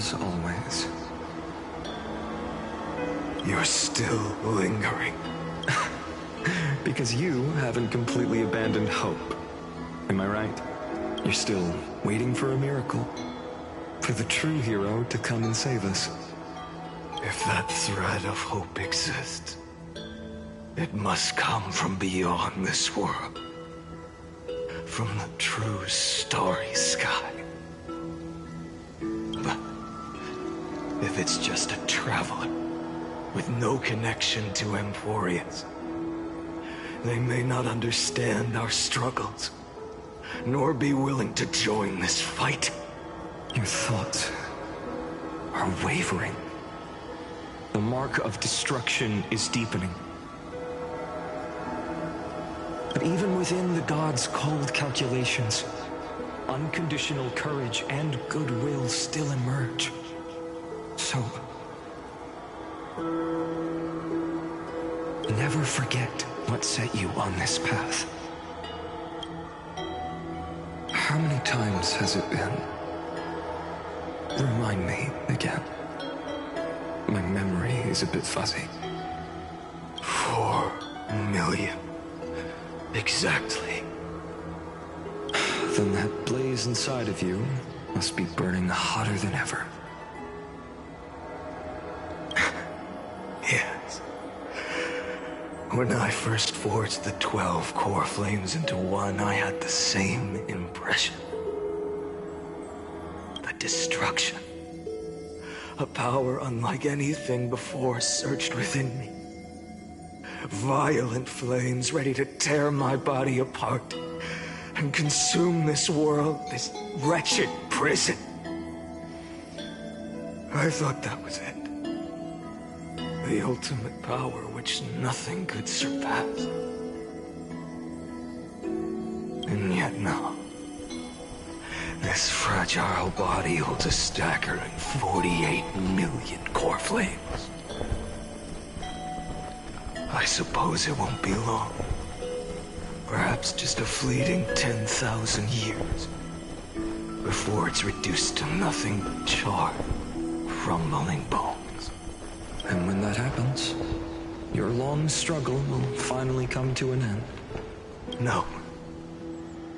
as always. You're still lingering. Because you haven't completely abandoned hope. Am I right? You're still waiting for a miracle. For the true hero to come and save us. If that thread of hope exists, it must come from beyond this world. From the true starry sky. But if it's just a traveler with no connection to Ampharous, they may not understand our struggles, nor be willing to join this fight. Your thoughts are wavering. The mark of destruction is deepening. But even within the gods' cold calculations, unconditional courage and goodwill still emerge. So, never forget what set you on this path. How many times has it been? Remind me again. My memory is a bit fuzzy. 4 million. Exactly. Then that blaze inside of you must be burning hotter than ever. Yes. When I first forged the 12 core flames into one, I had the same impression. The destruction. A power unlike anything before surged within me. Violent flames ready to tear my body apart and consume this world, this wretched prison. I thought that was it. The ultimate power which nothing could surpass. And yet now, this fragile body holds a staggering 48 million core flames. I suppose it won't be long. Perhaps just a fleeting 10,000 years. Before it's reduced to nothing but charred, crumbling bones. And when that happens, your long struggle will finally come to an end. No.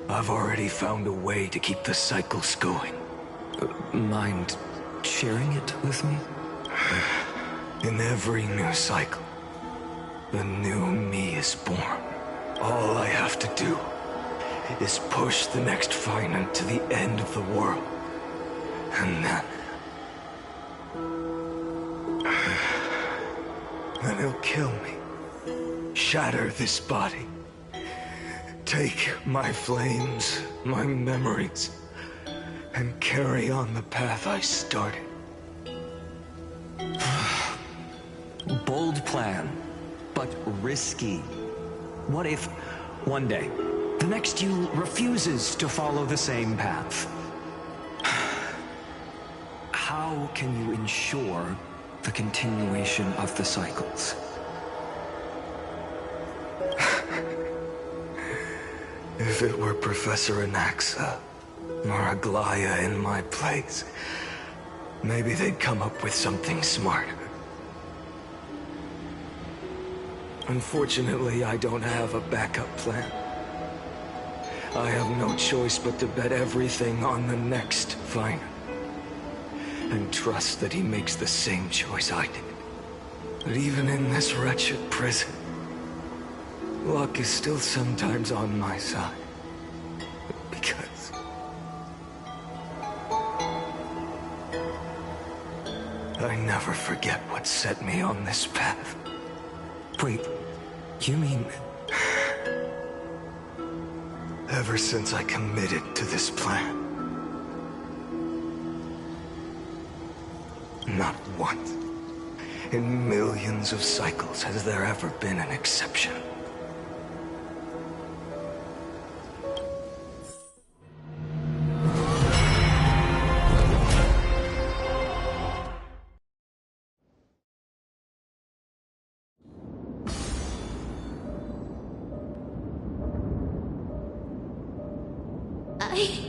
I've already found a way to keep the cycles going. Mind sharing it with me? In every new cycle, the new me is born. All I have to do is push the next finite to the end of the world. And then he'll kill me. Shatter this body. Take my flames, my memories, and carry on the path I started. Bold plan, but risky. What if, one day, the next you refuses to follow the same path? How can you ensure the continuation of the cycles? If it were Professor Anaxa or Aglaya in my place, maybe they'd come up with something smarter. Unfortunately, I don't have a backup plan. I have no choice but to bet everything on the next fighter. And trust that he makes the same choice I did. But even in this wretched prison, luck is still sometimes on my side. Because I never forget what set me on this path. Wait, you mean... Ever since I committed to this plan. Not once, in millions of cycles, has there ever been an exception. I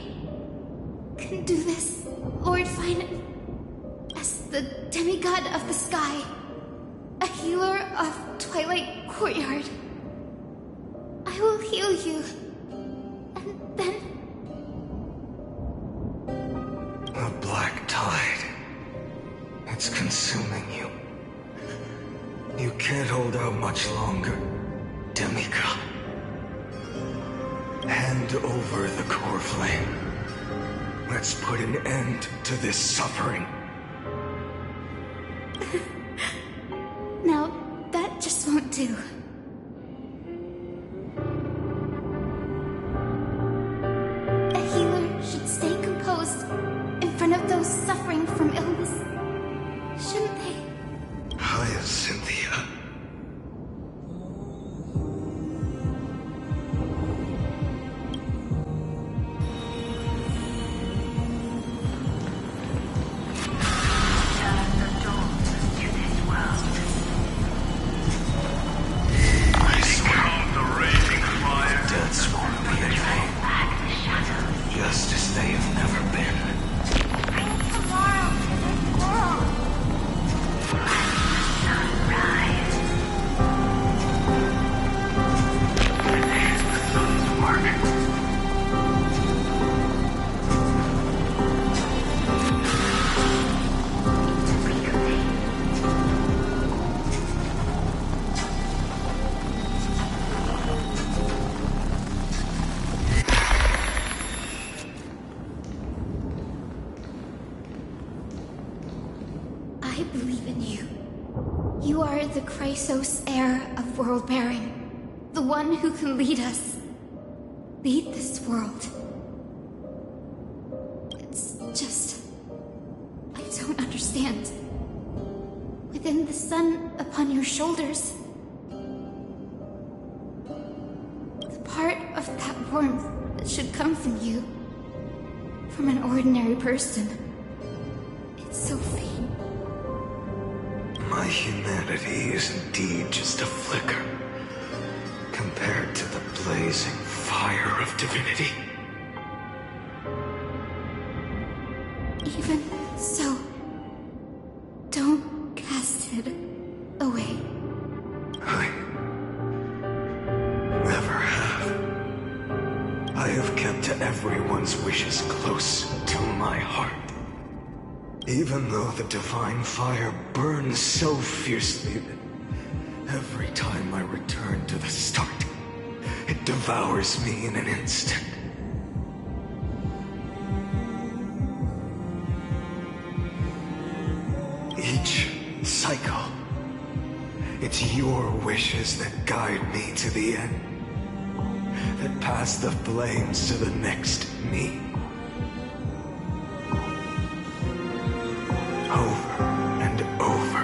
can do this, Lord Fine. the demigod of the sky, a healer of Twilight Courtyard. I will heal you, and then... The black tide. It's consuming you. You can't hold out much longer, demigod. Hand over the core flame. Let's put an end to this suffering. No, that just won't do. A healer should stay composed in front of those suffering from illness, shouldn't they? Cynthia. I believe in you. You are the Chrysos heir of world bearing, the one who can lead us. Lead this world. It's just... I don't understand. Within the sun upon your shoulders, the part of that warmth that should come from you, from an ordinary person, it's so faint. My humanity is indeed just a flicker compared to the blazing fire of divinity. Even so, don't cast it away. I never have. I have kept everyone's wishes close to my heart. Even though the divine fire burns so fiercely that every time I return to the start, it devours me in an instant. Each cycle, it's your wishes that guide me to the end, that pass the flames to the next me. Over and over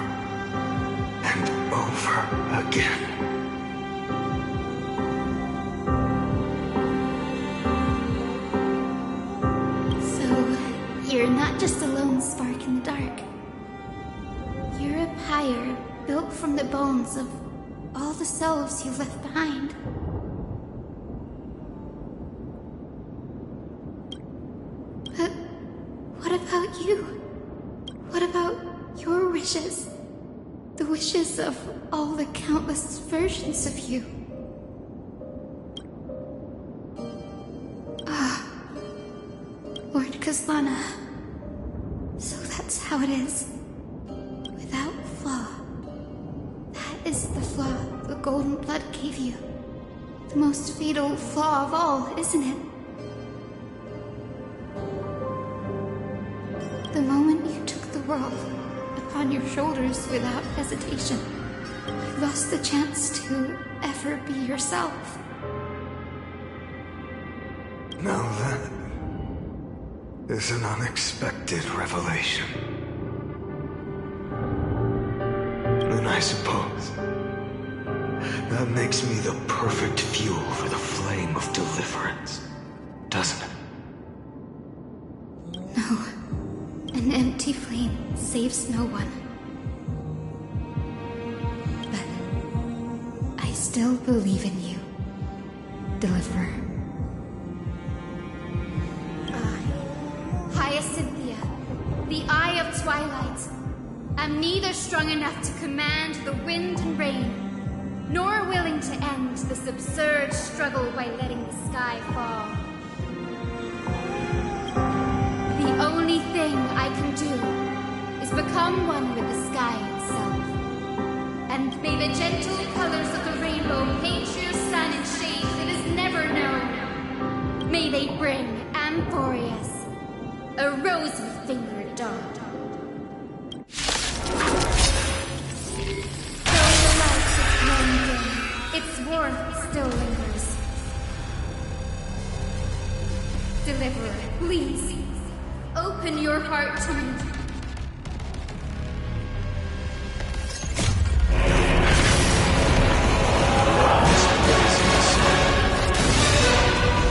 and over again. So, you're not just a lone spark in the dark. You're a pyre built from the bones of all the selves you left behind. But what about you? What about your wishes? The wishes of all the countless versions of you? Ah, Lord Kazlana. So that's how it is. Without flaw. That is the flaw the golden blood gave you. The most fatal flaw of all, isn't it? The moment you took the world upon your shoulders without hesitation, you lost the chance to ever be yourself. Now that is an unexpected revelation. And I suppose that makes me the perfect fuel for the flame of deliverance, doesn't it? No. An empty flame saves no one. But I still believe in you, Deliverer. I, Hyacinthia, the Eye of Twilight, am neither strong enough to command the wind and rain, nor willing to end this absurd struggle by letting the sky fall. The only thing I can do is become one with the sky itself. And may the gentle colors of the rainbow paint your sun in shades it has never known. May they bring Ampharous, a rosy-fingered dog. Though the light is grown dim, its warmth still lingers. Deliverer, please, open your heart to me.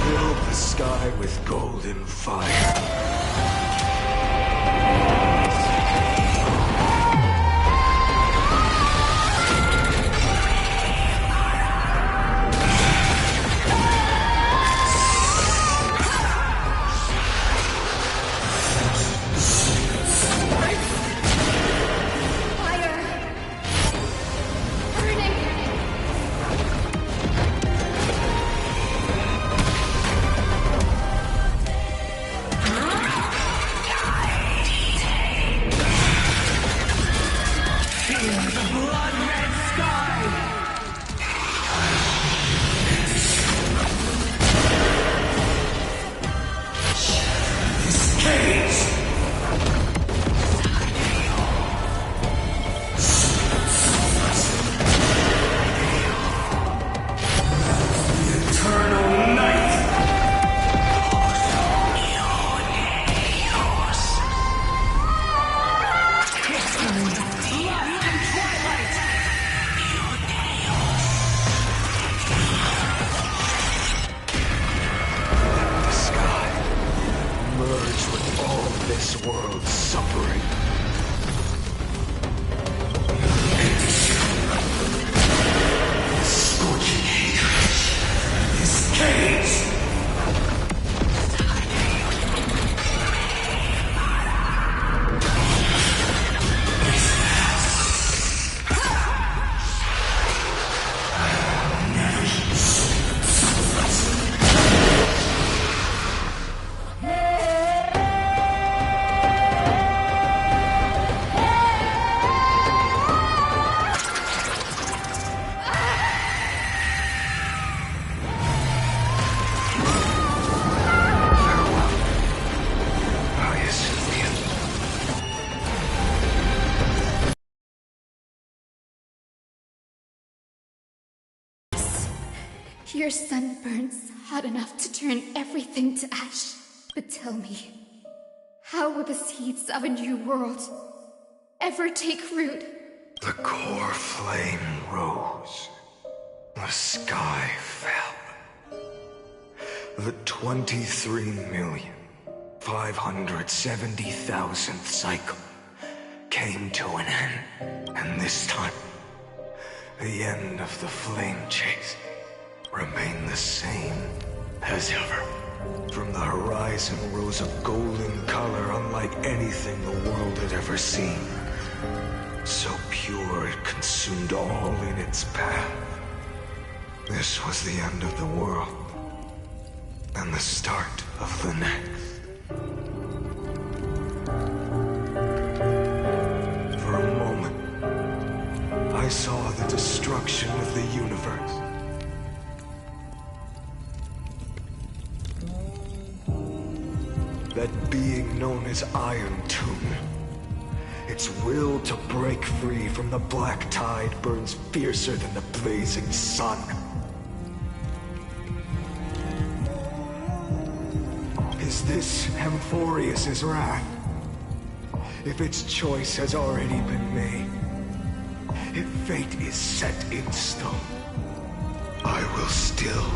Fill the sky with golden fire. This world's suffering. Scorching hatred. This cage. Your sun burns hot enough to turn everything to ash. But tell me, how will the seeds of a new world ever take root? The core flame rose. The sky fell. The 23,570,000th cycle came to an end. And this time, the end of the flame chase remained the same as ever. From the horizon rose a golden color unlike anything the world had ever seen. So pure it consumed all in its path. This was the end of the world, and the start of the next. For a moment, I saw the destruction of the universe. That being known as Iron Tomb, its will to break free from the black tide burns fiercer than the blazing sun. Is this Ampharous' wrath? If its choice has already been made, if fate is set in stone, I will still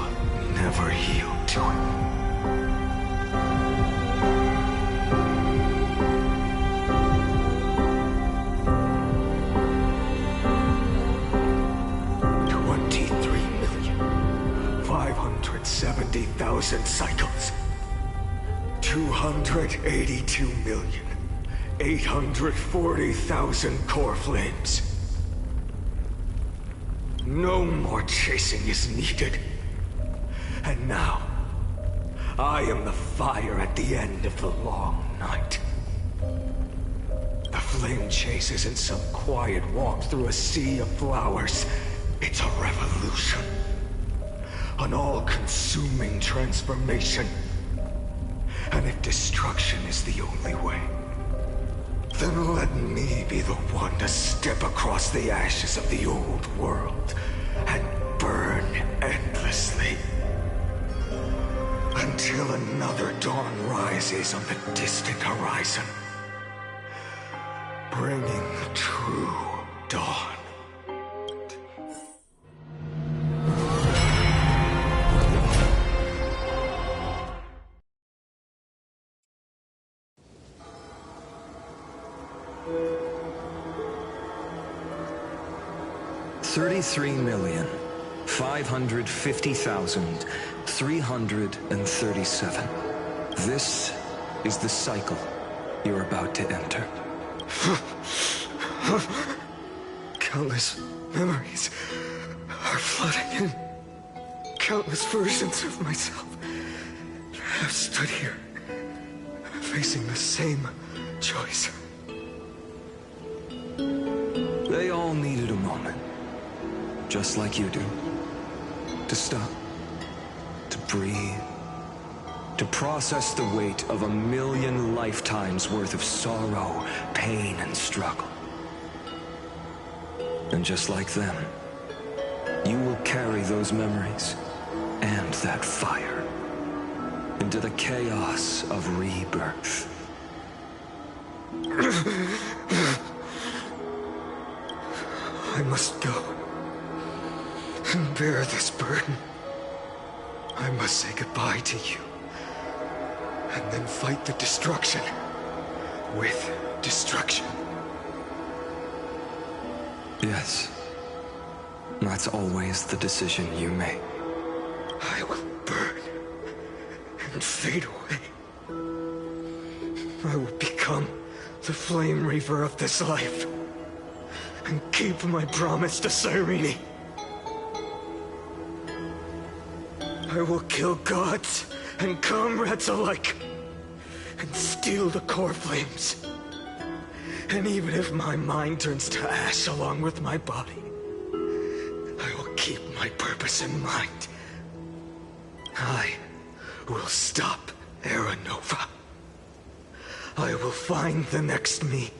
never yield to it. 70,000 cycles. 282 million. 840,000 core flames. No more chasing is needed. And now, I am the fire at the end of the long night. The flame chase isn't some quiet walk through a sea of flowers. It's a revolution. An all-consuming transformation. And if destruction is the only way, then let me be the one to step across the ashes of the old world and burn endlessly. Until another dawn rises on the distant horizon, bringing true dawn. $33,550,337. This is the cycle you're about to enter. Countless memories are flooding in. Countless versions of myself have stood here, facing the same choice. They all needed a moment, just like you do. To stop, to breathe, to process the weight of 1,000,000 lifetimes worth of sorrow, pain, and struggle. And just like them, you will carry those memories and that fire into the chaos of rebirth. I must go and bear this burden. I must say goodbye to you, and then fight the destruction with destruction. Yes, that's always the decision you make. I will burn and fade away. I will become the flame reaver of this life and keep my promise to Cyrene. I will kill gods and comrades alike and steal the core flames. And even if my mind turns to ash along with my body, I will keep my purpose in mind. I will stop Era Nova. I will find the next me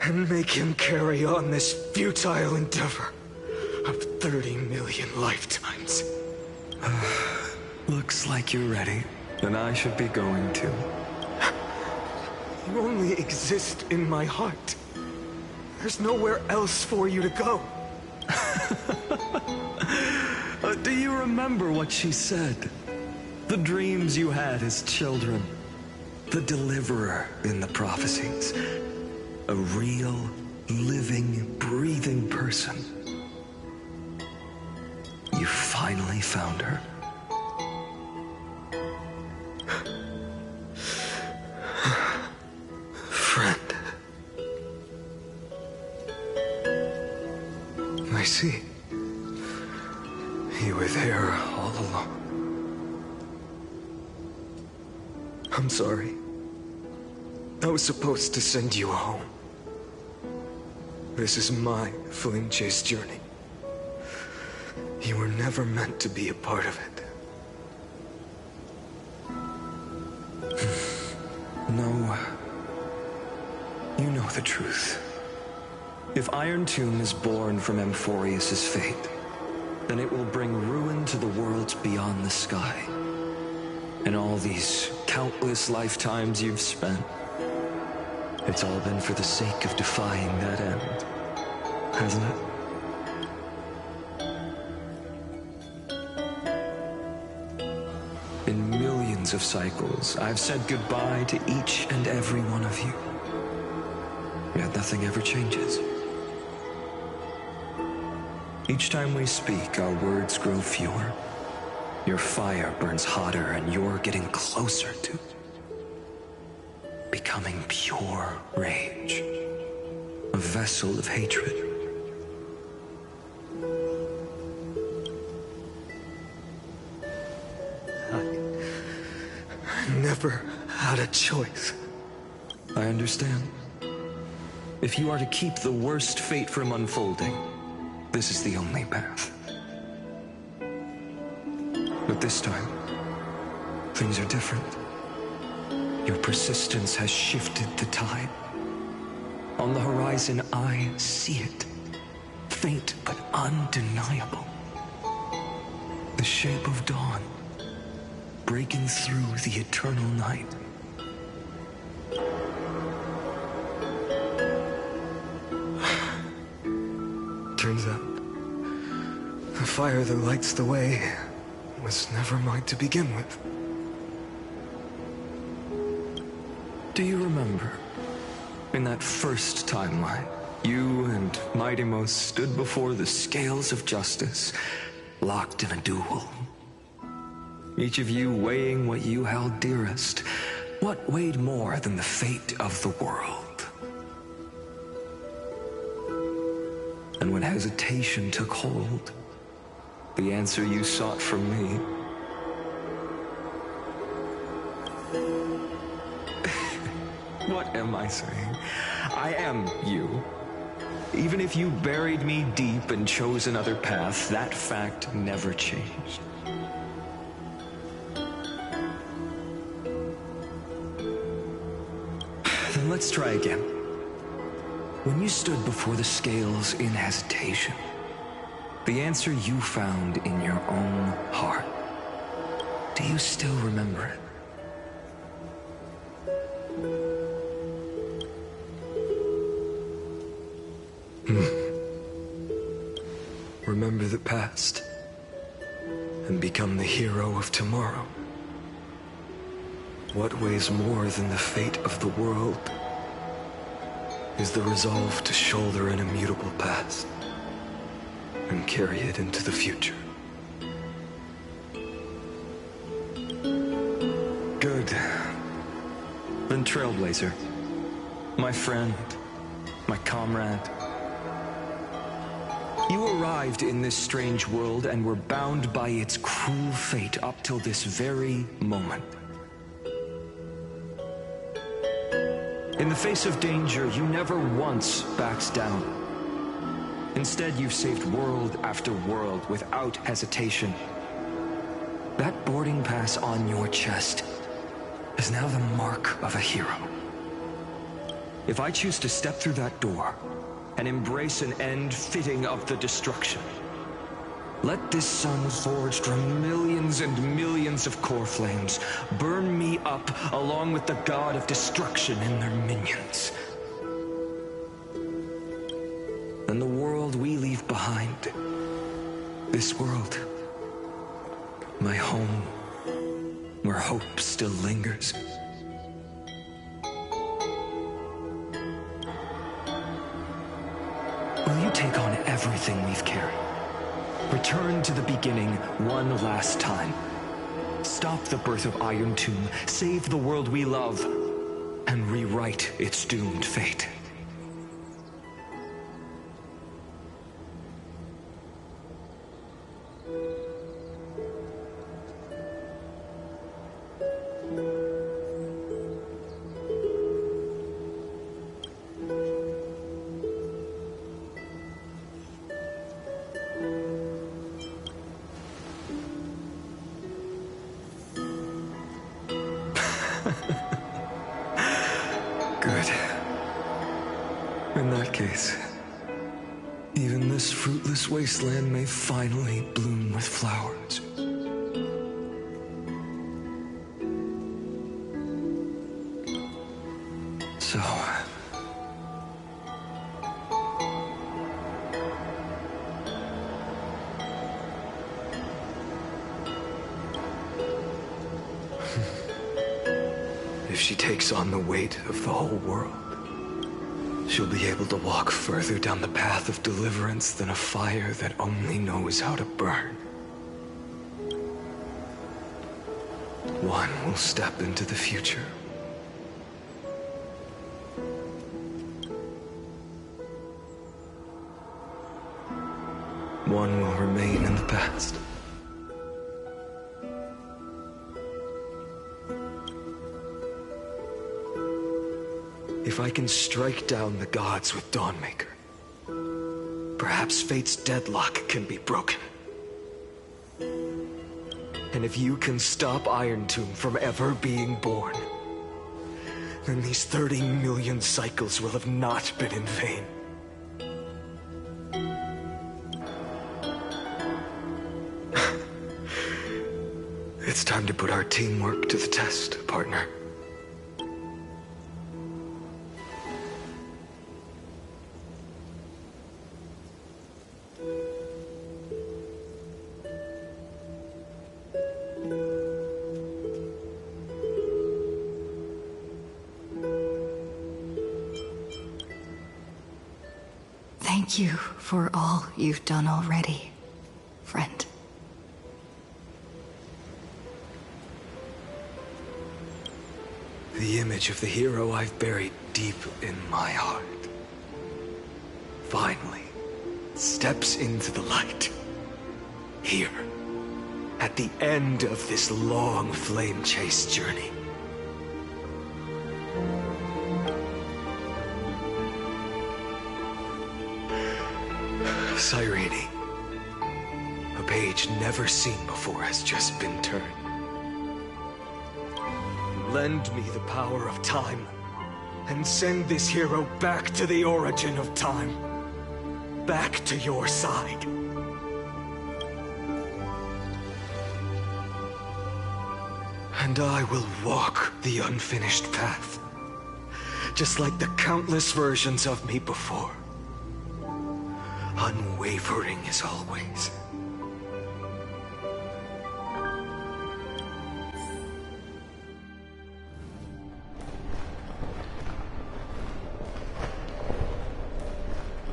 and make him carry on this futile endeavor of 30 million lifetimes. Looks like you're ready, and I should be going too. You only exist in my heart. There's nowhere else for you to go. Do you remember what she said? The dreams you had as children. The deliverer in the prophecies. A real, living, breathing person. You finally found her. Friend. I see. You were there all along. I'm sorry. I was supposed to send you home. This is my flame chase journey. You were never meant to be a part of it. No. You know the truth. If Iron Tomb is born from Ampharous' fate, then it will bring ruin to the worlds beyond the sky. And all these countless lifetimes you've spent, it's all been for the sake of defying that end, hasn't it? In millions of cycles, I've said goodbye to each and every one of you. Yet nothing ever changes. Each time we speak, our words grow fewer. Your fire burns hotter, and you're getting closer to becoming pure rage, a vessel of hatred. I never had a choice. I understand. If you are to keep the worst fate from unfolding, this is the only path. But this time, things are different. Your persistence has shifted the tide. On the horizon, I see it. Faint but undeniable. The shape of dawn, breaking through the eternal night. Turns out, the fire that lights the way was never mine to begin with. Do you remember, in that first timeline, you and Mightymost stood before the scales of justice, locked in a duel? Each of you weighing what you held dearest. What weighed more than the fate of the world? And when hesitation took hold, the answer you sought from me. What am I saying? I am you. Even if you buried me deep and chose another path, that fact never changed. Then let's try again. When you stood before the scales in hesitation, the answer you found in your own heart, do you still remember it? Remember the past and become the hero of tomorrow. What weighs more than the fate of the world is the resolve to shoulder an immutable past and carry it into the future. Good. Then Trailblazer, my friend, my comrade, you arrived in this strange world and were bound by its cruel fate up till this very moment. In the face of danger, you never once backed down. Instead, you've saved world after world without hesitation. That boarding pass on your chest is now the mark of a hero. If I choose to step through that door and embrace an end fitting of the destruction, let this sun forged from millions and millions of core flames burn me up along with the god of destruction and their minions. Then the world we leave behind, this world, my home, where hope still lingers. Will you take on everything we've carried? Return to the beginning one last time. Stop the birth of Iron Tomb, save the world we love, and rewrite its doomed fate. Good. In that case, even this fruitless wasteland may finally bloom with flowers. So... if she takes on the weight of the whole world, she'll be able to walk further down the path of deliverance than a fire that only knows how to burn. One will step into the future, one will remain in the past. If I can strike down the gods with Dawnmaker, perhaps fate's deadlock can be broken. And if you can stop Iron Tomb from ever being born, then these 30 million cycles will have not been in vain. It's time to put our teamwork to the test, partner. Thank you for all you've done already, friend. The image of the hero I've buried deep in my heart finally steps into the light. Here, at the end of this long flame chase journey. Cyrene, a page never seen before has just been turned. Lend me the power of time, and send this hero back to the origin of time. Back to your side. And I will walk the unfinished path, just like the countless versions of me before. Unwavering as always.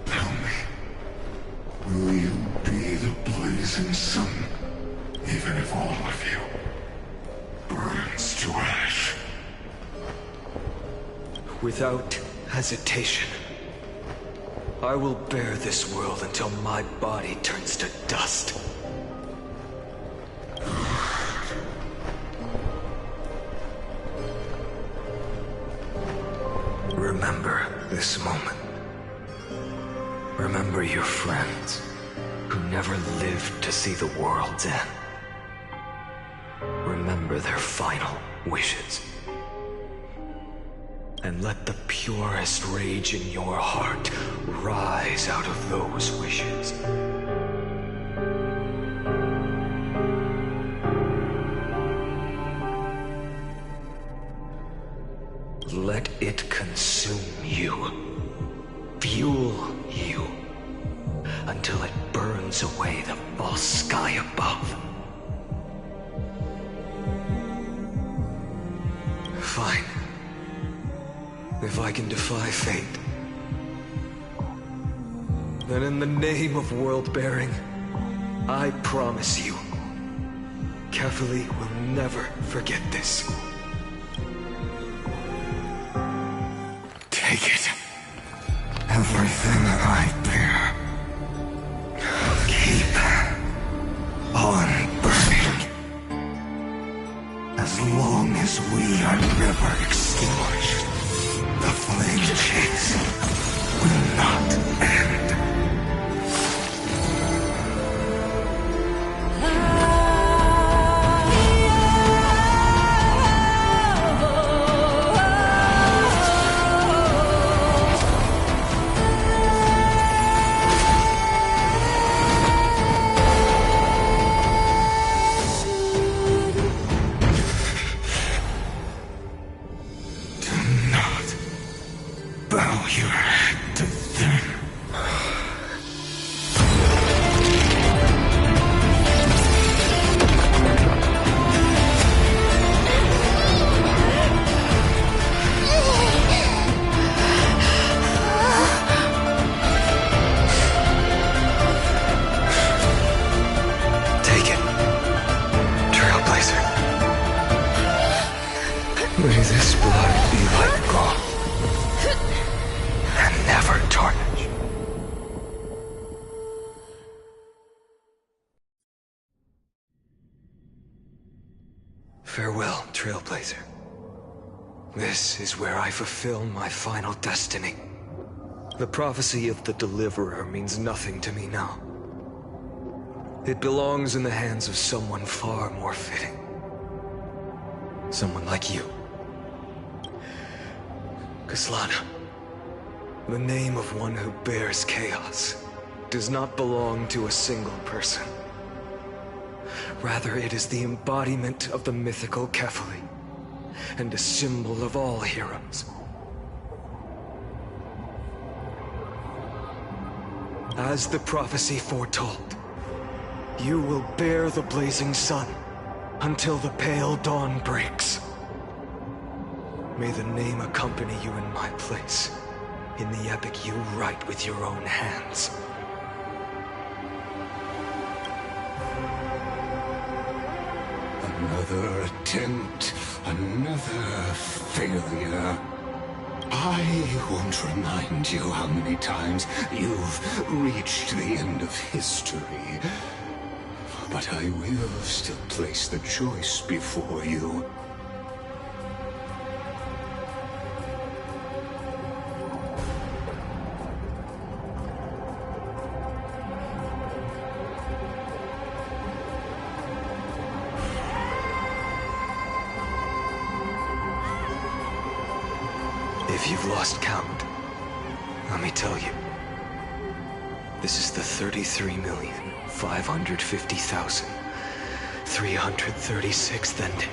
Tell me, will you be the blazing sun, even if all of you burns to ash? Without hesitation. I will bear this world until my body turns to dust. Remember this moment. Remember your friends who never lived to see the world's end. Remember their final wishes. And let the purest rage in your heart rise out of those wishes. Let it consume you, fuel you, until it burns away the false sky above. Fine. If I can defy fate, then in the name of world-bearing, I promise you, Kefili will never forget this. Take it. Everything I bear. Keep on burning. As long as we are never extinguished, the flame chase will not end. Bow your head to them. Take it, Trailblazer. May this blood be like gold. And never Farewell, Trailblazer. This is where I fulfill my final destiny. The prophecy of the Deliverer means nothing to me now. It belongs in the hands of someone far more fitting. Someone like you. Kaslana, the name of one who bears chaos does not belong to a single person. Rather, it is the embodiment of the mythical Kefali, and a symbol of all heroes. As the prophecy foretold, you will bear the blazing sun until the pale dawn breaks. May the name accompany you in my place, in the epic you write with your own hands. Another attempt, another failure. I won't remind you how many times you've reached the end of history. But I will still place the choice before you. If you've lost count, let me tell you. This is the 33,550,336th ending.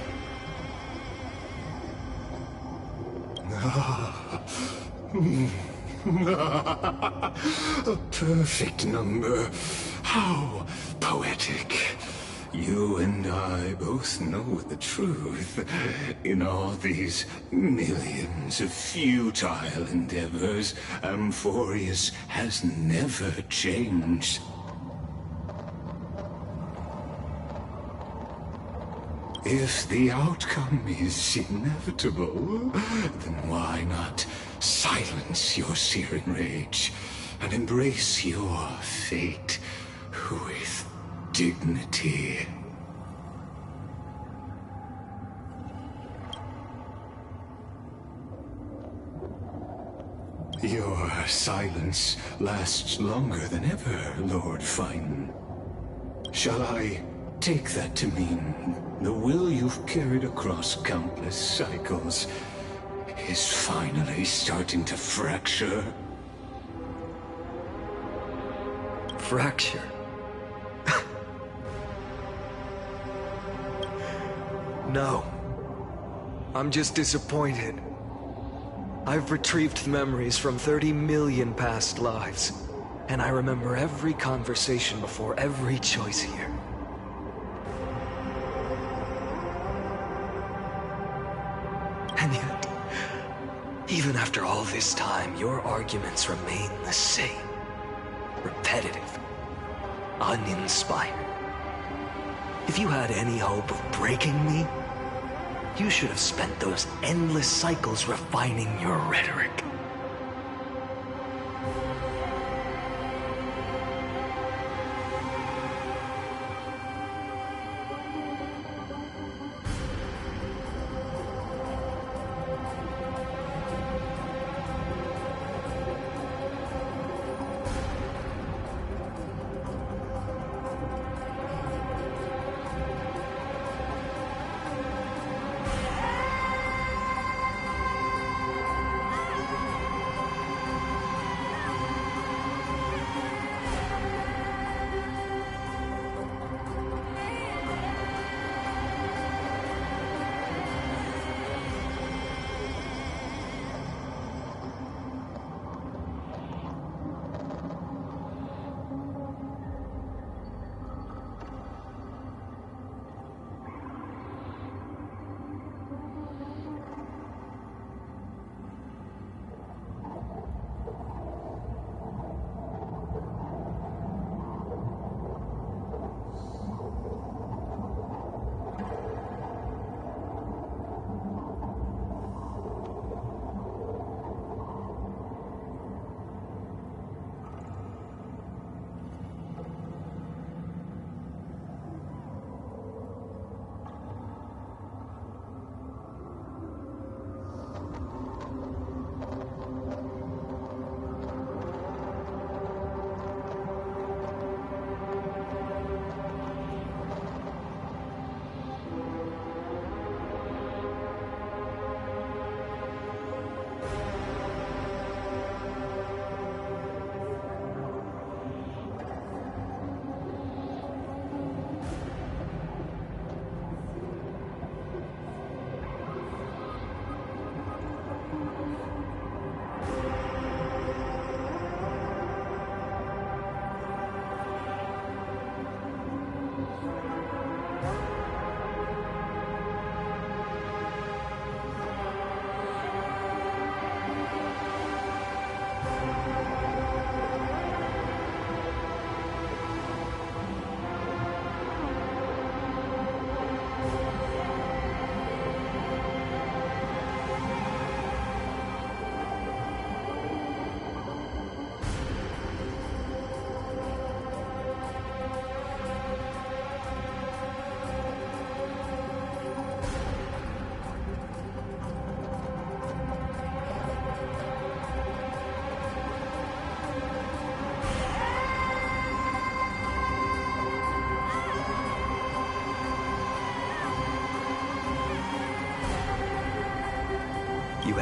A perfect number. How poetic. You and I both know the truth. In all these millions of futile endeavors, Ampharous has never changed. If the outcome is inevitable, then why not silence your searing rage and embrace your fate with dignity? Your silence lasts longer than ever, Lord Fine. Shall I take that to mean the will you've carried across countless cycles is finally starting to fracture? Fracture? No. I'm just disappointed. I've retrieved memories from 30 million past lives, and I remember every conversation before every choice here. And yet, even after all this time, your arguments remain the same. Repetitive. Uninspired. If you had any hope of breaking me, you should have spent those endless cycles refining your rhetoric.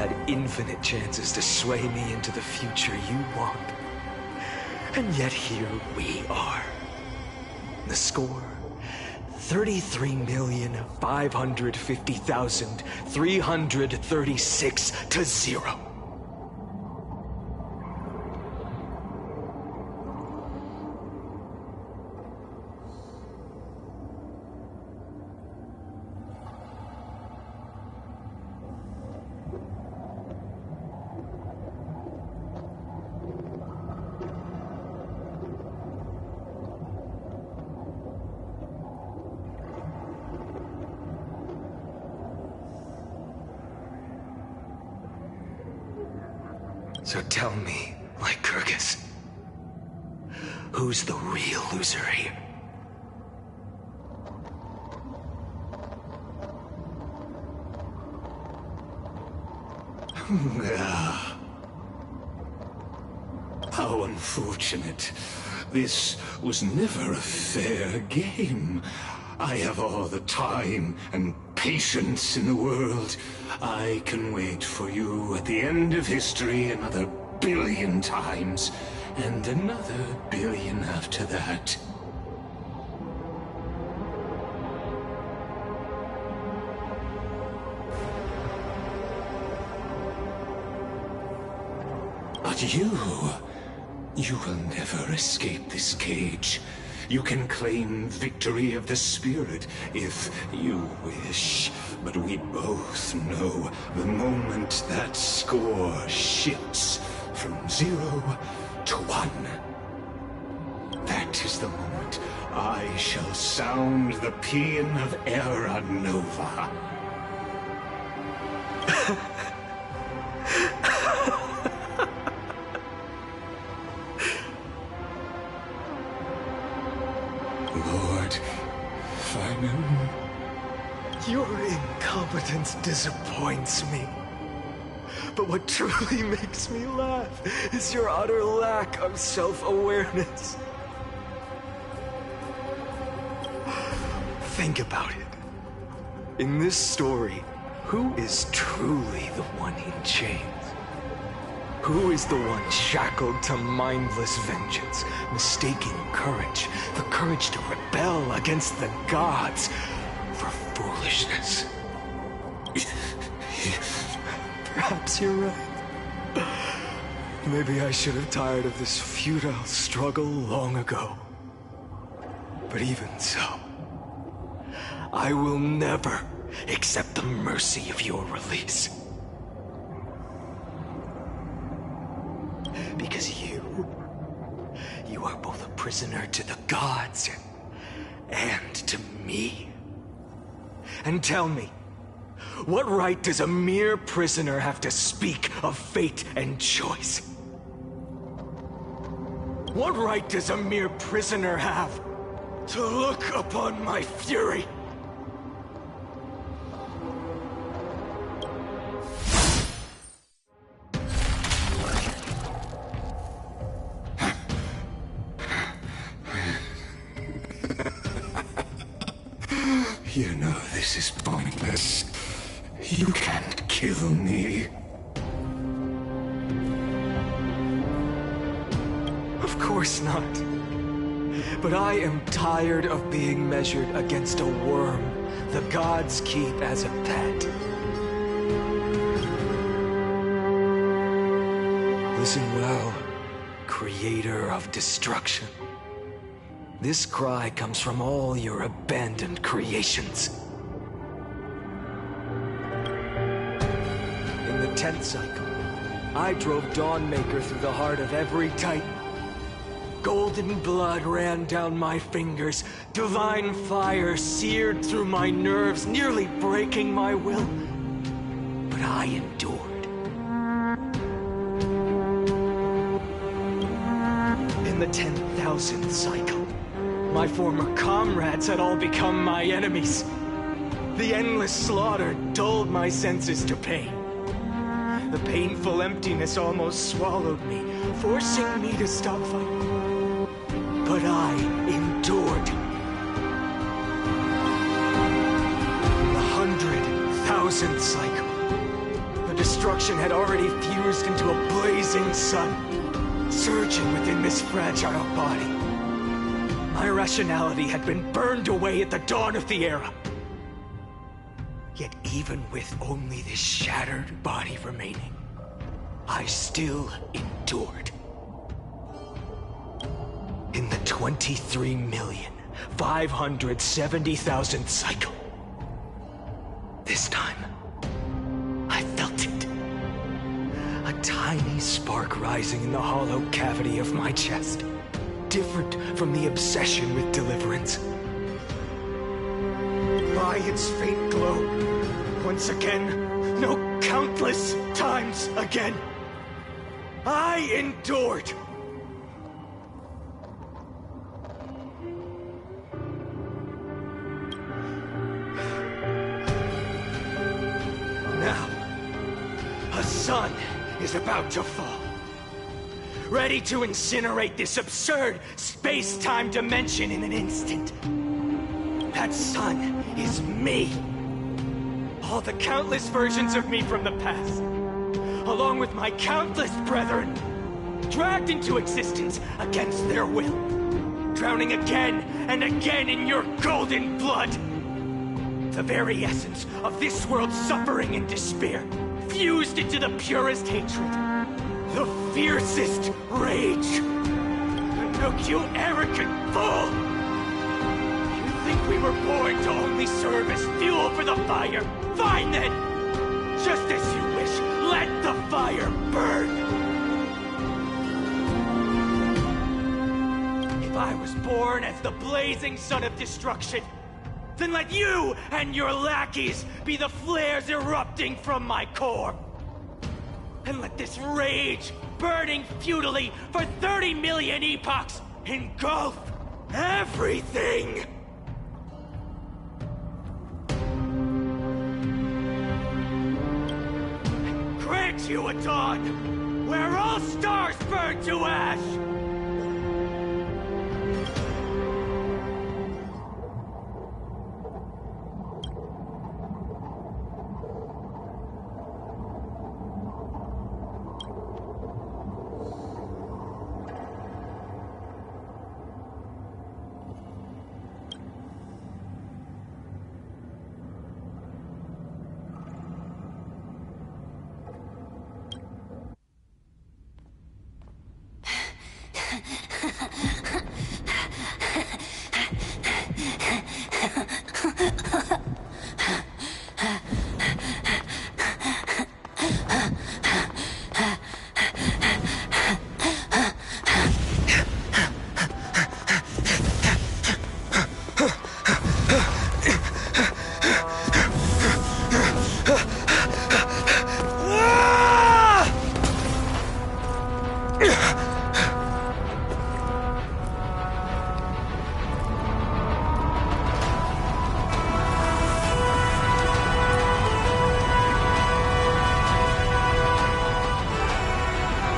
had infinite chances to sway me into the future you want. And yet here we are. The score, 33,550,336 to 0. So tell me, Lycurgus, who's the real loser here? How unfortunate. This was never a fair game. I have all the time and patience in the world. I can wait for you at the end of history another billion times, and another billion after that. But you will never escape this cage. You can claim victory of the spirit if you wish, but we both know the moment that score shifts from 0 to 1. That is the moment I shall sound the paean of Era Nova. Lord Finan. Your incompetence disappoints me. But what truly makes me laugh is your utter lack of self-awareness. Think about it. In this story, who is truly the one in chains? Who is the one shackled to mindless vengeance, mistaking courage, the courage to rebel against the gods, for foolishness? Perhaps you're right. Maybe I should have tired of this futile struggle long ago. But even so, I will never accept the mercy of your release. Because you are both a prisoner to the gods and to me. And tell me, what right does a mere prisoner have to speak of fate and choice? What right does a mere prisoner have to look upon my fury? You know this is pointless. You can't kill me. Of course not. But I am tired of being measured against a worm the gods keep as a pet. Listen well, creator of destruction. This cry comes from all your abandoned creations. In the 10th cycle, I drove Dawnmaker through the heart of every Titan. Golden blood ran down my fingers, divine fire seared through my nerves, nearly breaking my will. But I endured. In the 10,000th cycle, my former comrades had all become my enemies. The endless slaughter dulled my senses to pain. The painful emptiness almost swallowed me, forcing me to stop fighting. But I endured. The 100,000th cycle. The destruction had already fused into a blazing sun, surging within this fragile body. My rationality had been burned away at the dawn of the era. Yet even with only this shattered body remaining, I still endured. In the 23,570,000th cycle, this time, I felt it. A tiny spark rising in the hollow cavity of my chest, different from the obsession with deliverance. By its faint glow, once again, no, countless times again, I endured. Now, a sun is about to fall, ready to incinerate this absurd space-time dimension in an instant. That sun is me. All the countless versions of me from the past, along with my countless brethren, dragged into existence against their will, drowning again and again in your golden blood. The very essence of this world's suffering and despair, fused into the purest hatred, the fiercest rage. Look, you arrogant fool! You think we were born to only serve as fuel for the fire? Fine then! Just as you wish, let the fire burn! If I was born as the blazing sun of destruction, then let you and your lackeys be the flares erupting from my core. And let this rage, burning futilely for 30 million epochs, engulf everything! And grant you a dawn where all stars burn to ash!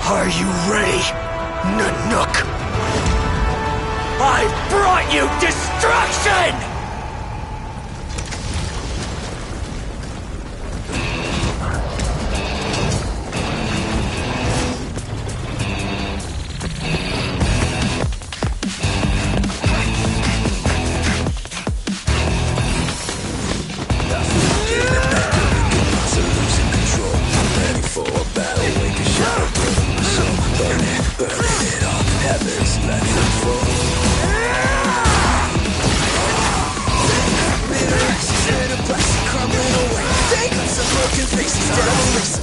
Are you ready, Nanook? I've brought you destruction!